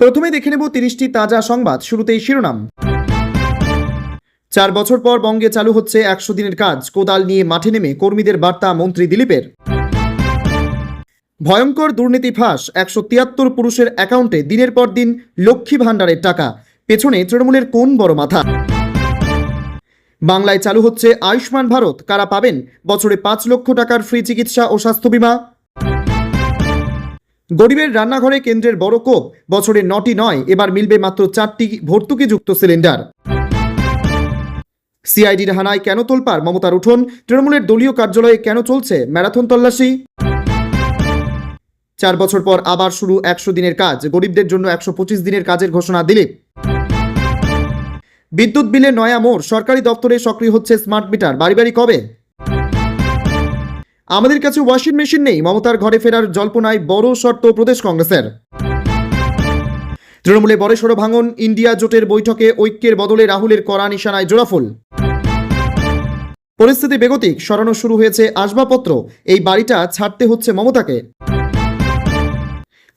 প্রথমে দেখে নেব 30টি তাজা সংবাদ। শুরুতেই শিরোনাম। 4 বছর পর বঙ্গে চালু হচ্ছে 100 দিনের কাজ। কোদাল নিয়ে মাঠে নেমে কর্মীদের বার্তা মন্ত্রী দিলীপের। ভয়ঙ্কর দুর্নীতি ফাঁস, 173 পুরুষের অ্যাকাউন্টে দিনের পর দিন লক্ষ্মী ভাণ্ডারের টাকা। পেছনে তৃণমূলের কোন বড় মাথা? বাংলায় চালু হচ্ছে আয়ুষ্মান ভারত। কারা পাবেন বছরে 5 লক্ষ টাকার ফ্রি চিকিৎসা ও স্বাস্থ্য বীমা? গরিবের রান্নাঘরে কেন্দ্রের বড় কোপ। বছরে 9টি নয়, এবার মিলবে মাত্র 4টি ভর্তুকিযুক্ত সিলিন্ডার। সিআইডির হানায় কেন তোলপাড় মমতার উঠোন? তৃণমূলের দলীয় কার্যালয়ে কেন চলছে ম্যারাথন তল্লাশি? 4 বছর পর আবার শুরু 100 দিনের কাজ। গরিবদের জন্য 125 দিনের কাজের ঘোষণা দিলীপ। বিদ্যুৎ বিলে নয়া মোড়, সরকারি দপ্তরে সক্রিয় হচ্ছে স্মার্ট মিটার। বাড়ি বাড়ি কবে? আমাদের কাছে ওয়াশিং মেশিন নেই, মমতার ঘরে ফেরার জল্পনায় বড় শর্ত প্রদেশ কংগ্রেসের। তৃণমূলে বড়সড় ভাঙন, ইন্ডিয়া জোটের বৈঠকে ঐক্যের বদলে রাহুলের কড়া নিশানায় জোড়াফুল। পরিস্থিতি বেগতিক, সরানো শুরু হয়েছে আসবাবপত্র। এই বাড়িটা ছাড়তে হচ্ছে মমতাকে।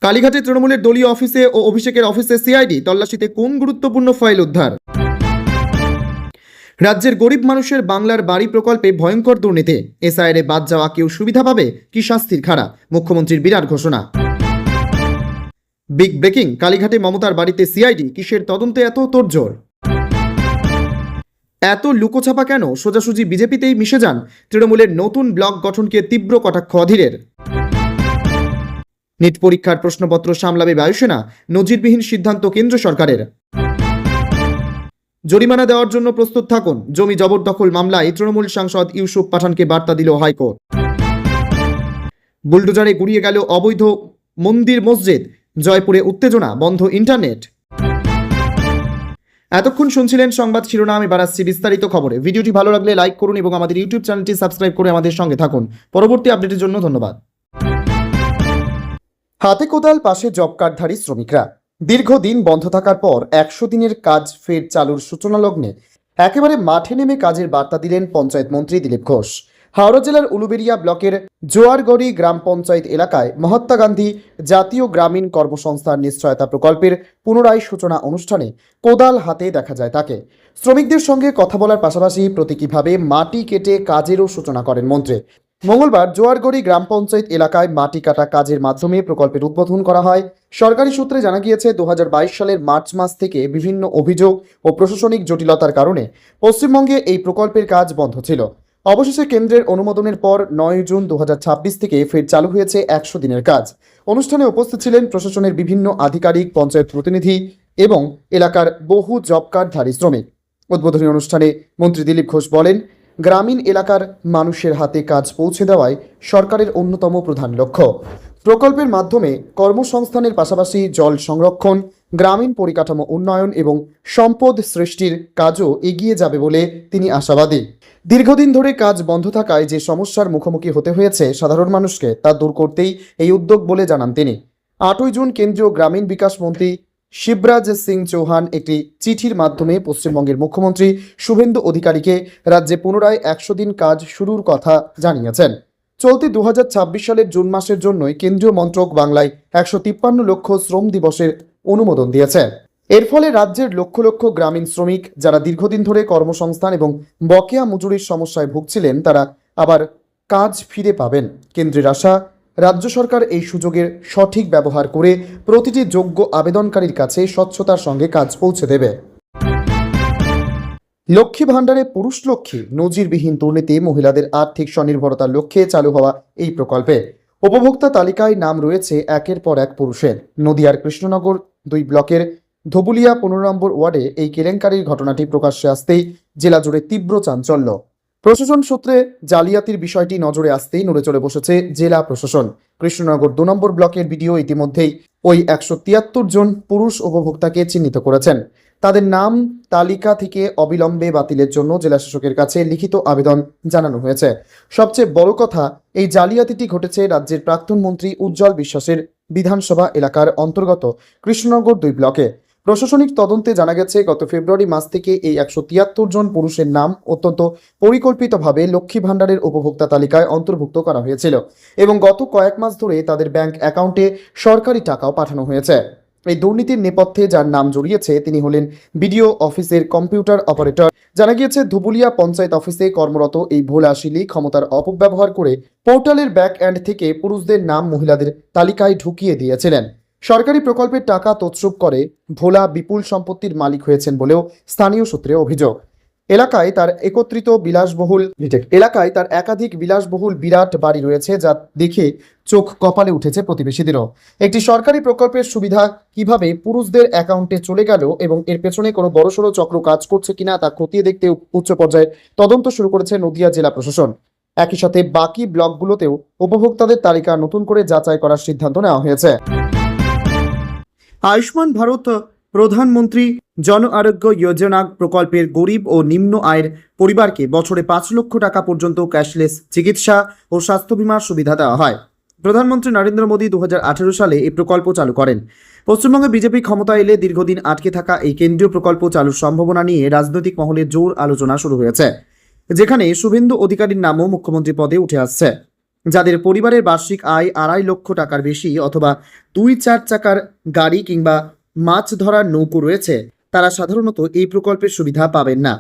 কালীঘাটে তৃণমূলের দলীয় অফিসে ও অভিষেকের অফিসে সিআইডি তল্লাশিতে কোন গুরুত্বপূর্ণ ফাইল উদ্ধার? রাজ্যের গরিব মানুষের বাংলার বাড়ি প্রকল্পে ভয়ঙ্কর দুর্নীতি। এসআইআরে বাদ যাওয়া কেউ সুবিধা পাবে কি শাস্তির খাড়া? মুখ্যমন্ত্রীর বিরাট ঘোষণা। বিগ ব্রেকিং, কালীঘাটে মমতার বাড়িতে সিআইডি। কিসের তদন্তে এত তোড়জোড়? এত লুকোছাপা কেন? সোজাসুজি বিজেপিতেই মিশে যান। তৃণমূলের নতুন ব্লক গঠনকে তীব্র কটাক্ষ অধীরের। নিট পরীক্ষার প্রশ্নপত্র সামলাবে বায়ুসেনা, নজিরবিহীন সিদ্ধান্ত কেন্দ্র সরকারের। জরিমানা দেওয়ার জন্য প্রস্তুত থাকুন। জমি জবরদখল মামলায় তৃণমূল সাংসদ ইউসুফ পাঠানকে বার্তা দিল হাইকোর্ট। বুলডোজারে গুড়িয়ে গেল অবৈধ মন্দির মসজিদ। জয়পুরে উত্তেজনা, বন্ধ ইন্টারনেট। এতক্ষণ শুনছিলেন সংবাদ শিরোনাম, এবার আসছি বিস্তারিত খবরে। ভিডিওটি ভালো লাগলে লাইক করুন এবং আমাদের ইউটিউব চ্যানেলটি সাবস্ক্রাইব করে আমাদের সঙ্গে থাকুন। পরবর্তী আপডেটের জন্য ধন্যবাদ। হাতে কোদাল, পাশে জব কার্ডধারী শ্রমিকরা। দীর্ঘদিন বন্ধ থাকার পর 100 দিনের কাজ ফের চালুর সূচনা লগ্নে একেবারে মাঠে নেমে কাজের বার্তা দিলেন পঞ্চায়েত মন্ত্রী দিলীপ ঘোষ। হাওড়া জেলার উলুবেড়িয়া ব্লকের জোয়ারগড়ি গ্রাম পঞ্চায়েত এলাকায় মহাত্মা গান্ধী জাতীয় গ্রামীণ কর্মসংস্থান নিশ্চয়তা প্রকল্পের পুনরায় সূচনা অনুষ্ঠানে কোদাল হাতে দেখা যায় তাকে। শ্রমিকদের সঙ্গে কথা বলার পাশাপাশি প্রতীকীভাবে মাটি কেটে কাজেরও সূচনা করেন মন্ত্রী। মঙ্গলবার জোয়ারগড়ি গ্রাম পঞ্চায়েত এলাকায় মাটি কাটা কাজের মাধ্যমে প্রকল্পের উদ্বোধন করা হয়। সরকারি সূত্রে জানা গিয়েছে, 2022 সালের মার্চ মাস থেকে বিভিন্ন অভিযোগ ও প্রশাসনিক জটিলতার কারণে পশ্চিমবঙ্গে এই প্রকল্পের কাজ বন্ধ ছিল। অবশেষে কেন্দ্রের অনুমোদনের পর 9 জুন 2026 থেকে ফের চালু হয়েছে 100 দিনের কাজ। অনুষ্ঠানে উপস্থিত ছিলেন প্রশাসনের বিভিন্ন আধিকারিক, পঞ্চায়েত প্রতিনিধি এবং এলাকার বহু জব কার্ডধারী শ্রমিক। উদ্বোধনী অনুষ্ঠানে মন্ত্রী দিলীপ ঘোষ বলেন, গ্রামীণ এলাকার মানুষের হাতে কাজ পৌঁছে দেওয়াই সরকারের অন্যতম প্রধান লক্ষ্য। প্রকল্পের মাধ্যমে কর্মসংস্থানের পাশাপাশি জল সংরক্ষণ, গ্রামীণ পরিকাঠামো উন্নয়ন এবং সম্পদ সৃষ্টির কাজও এগিয়ে যাবে বলে তিনি আশাবাদী। দীর্ঘদিন ধরে কাজ বন্ধ থাকায় যে সমস্যার মুখোমুখি হতে হয়েছে সাধারণ মানুষকে, তা দূর করতেই এই উদ্যোগ বলে জানান তিনি। 8 জুন কেন্দ্রীয় গ্রামীণ বিকাশ মন্ত্রী শিবরাজ সিং চৌহান একটি চিঠির মাধ্যমে পশ্চিমবঙ্গের মুখ্যমন্ত্রী শুভেন্দু অধিকারীকে রাজ্যে পুনরায় 100 দিন কাজ শুরুর কথা জানিয়েছেন। চলতি 2026 সালের জুন মাসের জন্যই কেন্দ্রীয় মন্ত্রক বাংলায় 153 লক্ষ শ্রম দিবসের অনুমোদন দিয়েছে। এর ফলে রাজ্যের লক্ষ লক্ষ গ্রামীণ শ্রমিক যারা দীর্ঘদিন ধরে কর্মসংস্থান এবং বকেয়া মজুরির সমস্যায় ভুগছিলেন, তারা আবার কাজ ফিরে পাবেন। কেন্দ্রের আশা, রাজ্য সরকার এই সুযোগের সঠিক ব্যবহার করে প্রতিটি যোগ্য আবেদনকারীর কাছে স্বচ্ছতার সঙ্গে কাজ পৌঁছে দেবে। লক্ষ্মী ভাণ্ডারে পুরুষ লক্ষ্মী, নজিরবিহীন দুর্নীতি, মহিলাদের আর্থিক স্বনির্ভরতার লক্ষ্যে চালু হওয়া এই প্রকল্পে উপভোক্তা তালিকায় নাম রয়েছে একের পর এক পুরুষের। নদিয়ার কৃষ্ণনগর 2 ব্লকের ধবুলিয়া 15 নম্বর ওয়ার্ডে এই কেলেঙ্কারির ঘটনাটি প্রকাশ্যে আসতেই জেলা জুড়ে তীব্র চাঞ্চল্য। প্রশাসন সূত্রে জালিয়াতির বিষয়টি নজরে আসতেই নড়ে চড়ে বসেছে জেলা প্রশাসন। কৃষ্ণনগর 2 নম্বর ব্লকের বিডিও ইতিমধ্যেই ওই 173 জন পুরুষ উপভোক্তাকে চিহ্নিত করেছেন। তাদের নাম তালিকা থেকে অবিলম্বে বাতিলের জন্য জেলা শাসকের কাছে লিখিত আবেদন জানানো হয়েছে। সবচেয়ে বড় কথা, এই জালিয়াতিটি ঘটেছে রাজ্যের প্রাক্তন মন্ত্রী উজ্জ্বল বিশ্বাসের বিধানসভা এলাকার অন্তর্গত কৃষ্ণনগর 2 ব্লকে। প্রশাসনিক তদন্তে জানা গেছে, গত ফেব্রুয়ারি মাস থেকে এই 173 জন পুরুষের নাম অত্যন্ত পরিকল্পিতভাবে লক্ষ্মী ভাণ্ডারের উপভোক্তা তালিকায় অন্তর্ভুক্ত করা হয়েছিল এবং গত কয়েক মাস ধরে তাদের ব্যাংক অ্যাকাউন্টে সরকারি টাকাও পাঠানো হয়েছে। এই দুর্নীতির নেপথ্যে যার নাম জড়িয়েছে তিনি হলেন বিডিও অফিসের কম্পিউটার অপারেটর। জানা গিয়েছে ধুবুলিয়া পঞ্চায়েত অফিসে কর্মরত এই ভোলা শিলি ক্ষমতার অপব্যবহার করে পোর্টালের ব্যাক এন্ড থেকে পুরুষদের নাম মহিলাদের তালিকায় ঢুকিয়ে দিয়েছিলেন। সরকারি প্রকল্পের টাকা তছরূপ করে ভোলা বিপুল সম্পত্তির মালিক হয়েছেন বলেও স্থানীয় সূত্রে অভিযোগ। এলাকায় তার একাধিক বিলাসবহুল বিরাট বাড়ি রয়েছে, যা দেখে চোখ কপালে উঠেছে প্রতিবেশীদেরও। একটি সরকারি প্রকল্পের সুবিধা কিভাবে পুরুষদের অ্যাকাউন্টে চলে গেল এবং এর পেছনে কোনো বড়সড় চক্র কাজ করছে কিনা তা খতিয়ে দেখতে উচ্চ পর্যায়ে তদন্ত শুরু করেছে নদিয়া জেলা প্রশাসন। একই সাথে বাকি ব্লকগুলোতেও উপভোক্তাদের তালিকা নতুন করে যাচাই করার সিদ্ধান্ত নেওয়া হয়েছে। আয়ুষ্মান ভারত প্রধানমন্ত্রী জন আরোগ্য যোজনা প্রকল্পের গরিব ও নিম্ন আয়ের পরিবারকে বছরে 5 লক্ষ টাকা পর্যন্ত ক্যাশলেস চিকিৎসা ও স্বাস্থ্য বীমার সুবিধা দেওয়া হয়। প্রধানমন্ত্রী নরেন্দ্র মোদী 2018 সালে এই প্রকল্প চালু করেন। পশ্চিমবঙ্গে বিজেপি ক্ষমতা এলে দীর্ঘদিন আটকে থাকা এই কেন্দ্রীয় প্রকল্প চালুর সম্ভাবনা নিয়ে রাজনৈতিক মহলে জোর আলোচনা শুরু হয়েছে, যেখানে শুভেন্দু অধিকারীর নামও মুখ্যমন্ত্রী পদে উঠে আসছে। যাদের পরিবারের বার্ষিক আয় 2.5 লক্ষ টাকার বেশি অথবা 2-4 চাকার গাড়ি কিংবা মাছ ধরার নৌকো রয়েছে, তারা সাধারণত এই প্রকল্পের সুবিধা পাবেন না।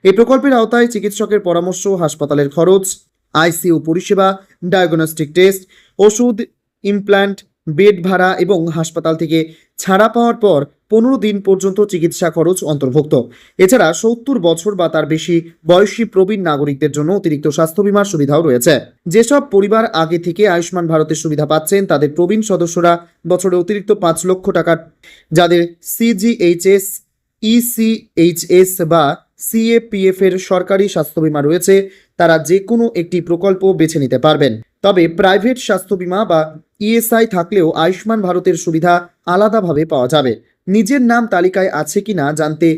এই প্রকল্পের আওতায় চিকিৎসকের পরামর্শ, হাসপাতালের খরচ, আইসিইউ পরিষেবা, ডায়াগনস্টিক টেস্ট, ওষুধ, ইমপ্ল্যান্ট, বেড ভাড়া এবং হাসপাতাল থেকে ছাড়া পাওয়ার পর 15 দিন পর্যন্ত চিকিৎসা খরচ অন্তর্ভুক্ত। এছাড়া 70 বছর বা তার বেশি বয়সী প্রবীণ নাগরিকদের জন্য অতিরিক্ত স্বাস্থ্য বীমার সুবিধাও রয়েছে। যেসব পরিবার আগে থেকে আয়ুষ্মান ভারতের সুবিধা পাচ্ছেন তাদের প্রবীণ সদস্যরা বছরে অতিরিক্ত 5 লক্ষ টাকা, যাদের সিজিএইচএস, ইসিএইচএস বা সিএপিএফ এর সরকারি স্বাস্থ্য বীমা রয়েছে, তারা যে কোনো একটি প্রকল্প বেছে নিতে পারবেন। তবে প্রাইভেট স্বাস্থ্য বীমা বা ইএসআই থাকলেও আয়ুষ্মান ভারতের সুবিধা আলাদাভাবে পাওয়া যাবে। নিজের নাম তালিকায় আছে কিনা জানতে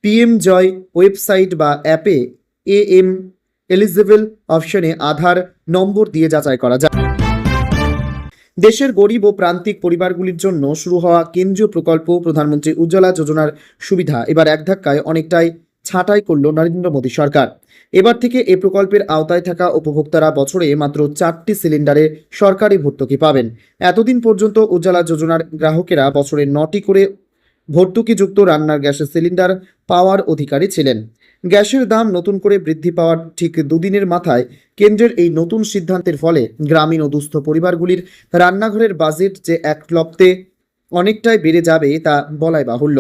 পিএম জয় ওয়েবসাইট বা অ্যাপে এএম এলিজিবল অপশনে আধার নম্বর দিয়ে যাচাই করা যায়। দেশের গরিব ও প্রান্তিক পরিবারগুলির জন্য শুরু হওয়া কেন্দ্রীয় প্রকল্প প্রধানমন্ত্রী উজ্জ্বলা যোজনার সুবিধা এবার এক ধাক্কায় অনেকটাই ছাঁটাই করল নরেন্দ্র মোদী সরকার। এবার থেকে এই প্রকল্পের আওতায় থাকা উপভোক্তারা বছরে মাত্র 4টি সিলিন্ডারে সরকারি ভর্তুকি পাবেন। এতদিন পর্যন্ত উজ্জ্বলা যোজনার গ্রাহকেরা বছরে 9টি করে ভর্তুকিযুক্ত রান্নার গ্যাসের সিলিন্ডার পাওয়ার অধিকারী ছিলেন। গ্যাসের দাম নতুন করে বৃদ্ধি পাওয়ার ঠিক দুদিনের মাথায় কেন্দ্রের এই নতুন সিদ্ধান্তের ফলে গ্রামীণ ও দুস্থ পরিবারগুলির রান্নাঘরের বাজেট যে এক লপ্তে অনেকটাই বেড়ে যাবে তা বলাই বাহুল্য।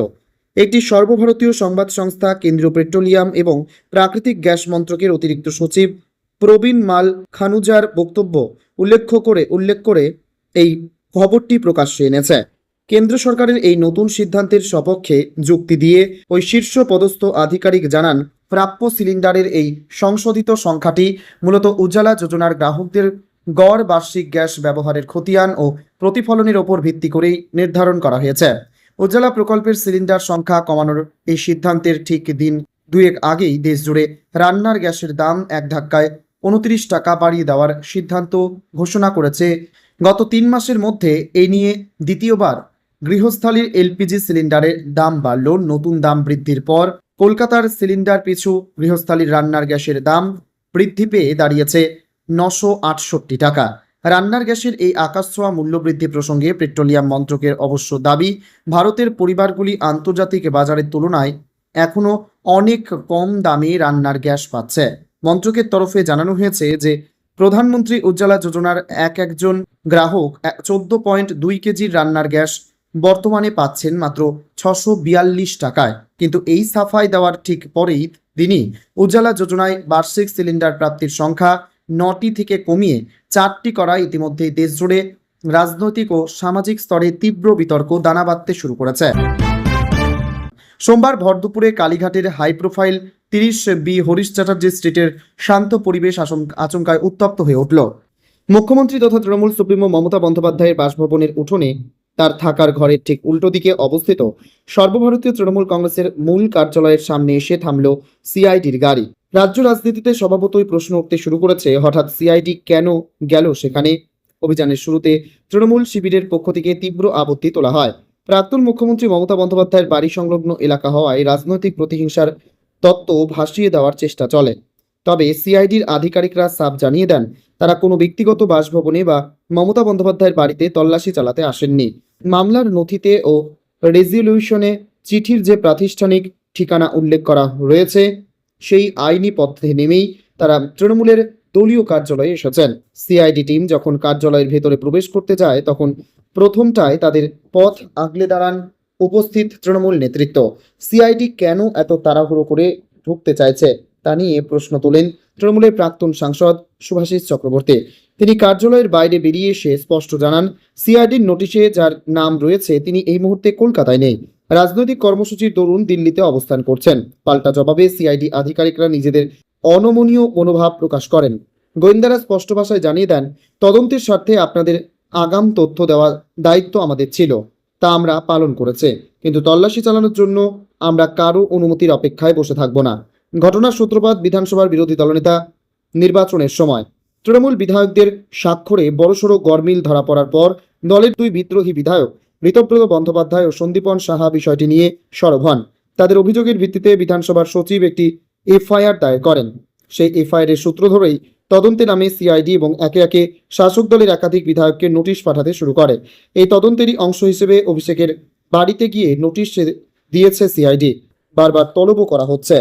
একটি সর্বভারতীয় সংবাদ সংস্থা কেন্দ্রীয় পেট্রোলিয়াম এবং প্রাকৃতিক গ্যাস মন্ত্রকের অতিরিক্ত সচিব প্রবীণ মাল খানুজার বক্তব্য উল্লেখ করে এই খবরটি প্রকাশ্যে এনেছে। কেন্দ্র সরকারের এই নতুন সিদ্ধান্তের সপক্ষে যুক্তি দিয়ে ওই শীর্ষ পদস্থ আধিকারিক জানান, প্রাপ্য সিলিন্ডারের এই সংশোধিত সংখ্যাটি মূলত উজ্জ্বলা যোজনার গ্রাহকদের গড় বার্ষিক গ্যাস ব্যবহারের খতিয়ান ও প্রতিফলনের ওপর ভিত্তি করেই নির্ধারণ করা হয়েছে। উজ্জ্বলা প্রকল্পের সিলিন্ডার সংখ্যা কমানোর এই সিদ্ধান্তের ঠিক দিন দুয়েক আগেই দেশজুড়ে রান্নার গ্যাসের দাম এক ধাক্কায় 29 টাকা বাড়িয়ে দেওয়ার সিদ্ধান্ত ঘোষণা করেছে। গত 3 মাসের মধ্যে এই নিয়ে দ্বিতীয়বার গৃহস্থালির এলপিজি সিলিন্ডারের দাম বাড়ল। নতুন দাম বৃদ্ধির পর কলকাতার সিলিন্ডার পিছু গৃহস্থালির রান্নার গ্যাসের দাম বৃদ্ধি পেয়ে দাঁড়িয়েছে 968 টাকা। রান্নার গ্যাসের এই আকাশছোঁয়া মূল্যবৃদ্ধি প্রসঙ্গে পেট্রোলিয়াম মন্ত্রকের অবশ্য দাবি, ভারতের পরিবারগুলি আন্তর্জাতিক বাজারের তুলনায় এখনও অনেক কম দামে রান্নার গ্যাস পাচ্ছে। মন্ত্রকের তরফে জানানো হয়েছে যে প্রধানমন্ত্রী উজ্জ্বলা যোজনার একজন গ্রাহক 14.2 কেজির রান্নার গ্যাস বর্তমানে পাচ্ছেন মাত্র 642 টাকায়। কিন্তু এই সাফাই দেওয়ার ঠিক পরেই তিনি উজ্জ্বলা যোজনায় বার্ষিক সিলিন্ডার প্রাপ্তির সংখ্যা 9টি থেকে কমিয়ে 4টি করায় ইতিমধ্যেই দেশজুড়ে রাজনৈতিক ও সামাজিক স্তরে তীব্র বিতর্ক দানা বাঁধতে শুরু করেছে। সোমবার ভরদুপুরে কালীঘাটের high profile 30B Harish Chatterjee স্ট্রিটের শান্ত পরিবেশ আচমকায় উত্তপ্ত হয়ে উঠল। মুখ্যমন্ত্রী তথা তৃণমূল সুপ্রিমো মমতা বন্দ্যোপাধ্যায়ের বাসভবনের উঠোনে তার থাকার ঘরের ঠিক উল্টো দিকে অবস্থিত সর্বভারতীয় তৃণমূল কংগ্রেসের মূল কার্যালয়ের সামনে এসে থামল সিআইডির গাড়ি। রাজ্য রাজনীতিতে স্বভাবতই প্রশ্ন উঠতে শুরু করেছে, হঠাৎ সিআইডি কেন গেল সেখানে। অভিযানের শুরুতে তৃণমূল শিবিরের পক্ষ থেকে তীব্র আপত্তি তোলা হয়। প্রাক্তন মুখ্যমন্ত্রী মমতা বন্দ্যোপাধ্যায়ের বাড়ি সংলগ্ন এলাকা হওয়ায় রাজনৈতিক প্রতিহিংসার তত্ত্ব ভাসিয়ে দেওয়ার চেষ্টা চলে। তবে সিআইডির আধিকারিকরা সাফ জানিয়ে দেন, তারা কোনো ব্যক্তিগত বাসভবনে বা মমতা বন্দ্যোপাধ্যায়ের বাড়িতে তল্লাশি চালাতে আসেননি। মামলার নথিতে ও রেজলিউশনে চিঠির যে প্রাতিষ্ঠানিক ঠিকানা উল্লেখ করা রয়েছে সেই আইনি পথে নেমেই তারা তৃণমূলের দলীয় কার্যালয়ে এসেছেন। সিআইডি টিম যখন কার্যালয়ের ভেতরে প্রবেশ করতে যায় তখন প্রথমটায় তাদের পথ আগলে দাঁড়ান উপস্থিত তৃণমূল নেতৃত্ব। সিআইডি কেন এত তাড়াহুড়ো করে ঢুকতে চাইছে তা নিয়ে প্রশ্ন তোলেন তৃণমূলের প্রাক্তন সাংসদ শুভাশিস চক্রবর্তী। তিনি কার্যালয়ের বাইরে বেরিয়ে এসে স্পষ্ট জানান, সিআইডির নোটিশে যার নাম রয়েছে তিনি এই মুহূর্তে কলকাতায় নেই, রাজনৈতিক কর্মসূচির দরুন দিল্লিতে অবস্থান করছেন। পাল্টা জবাবে সিআইডি আধিকারিকরা নিজেদের অনমনীয় মনোভাব প্রকাশ করেন। গোয়েন্দারা স্পষ্ট ভাষায় জানিয়ে দেন, তদন্তের স্বার্থে আপনাদের আগাম তথ্য দেওয়ার দায়িত্ব আমাদের ছিল, তা আমরা পালন করেছে, কিন্তু তল্লাশি চালানোর জন্য আমরা কারো অনুমতির অপেক্ষায় বসে থাকব না। ঘটনার সূত্রপাত বিধানসভার বিরোধী দলনেতা নির্বাচনের সময় তৃণমূল বিধায়কদের স্বাক্ষরে বড়সড় গরমিল ধরা পড়ার পর দলের দুই বিদ্রোহী বিধায়ক ঋতব্রত বন্দ্যোপাধ্যায় ও সন্দীপন সাহা বিষয়টি নিয়ে সরব হন। তাদের অভিযোগের ভিত্তিতে বিধানসভার সচিব একটি এফআইআর দায়ের করেন। সেই এফআইআর এর সূত্র ধরেই তদন্তে নামে সিআইডি এবং একে একে শাসক দলের একাধিক বিধায়ককে নোটিশ পাঠাতে শুরু করে। এই তদন্তেরই অংশ হিসেবে অভিষেকের বাড়িতে গিয়ে নোটিশ দিয়েছে সিআইডি, বারবার তলবও করা হচ্ছে।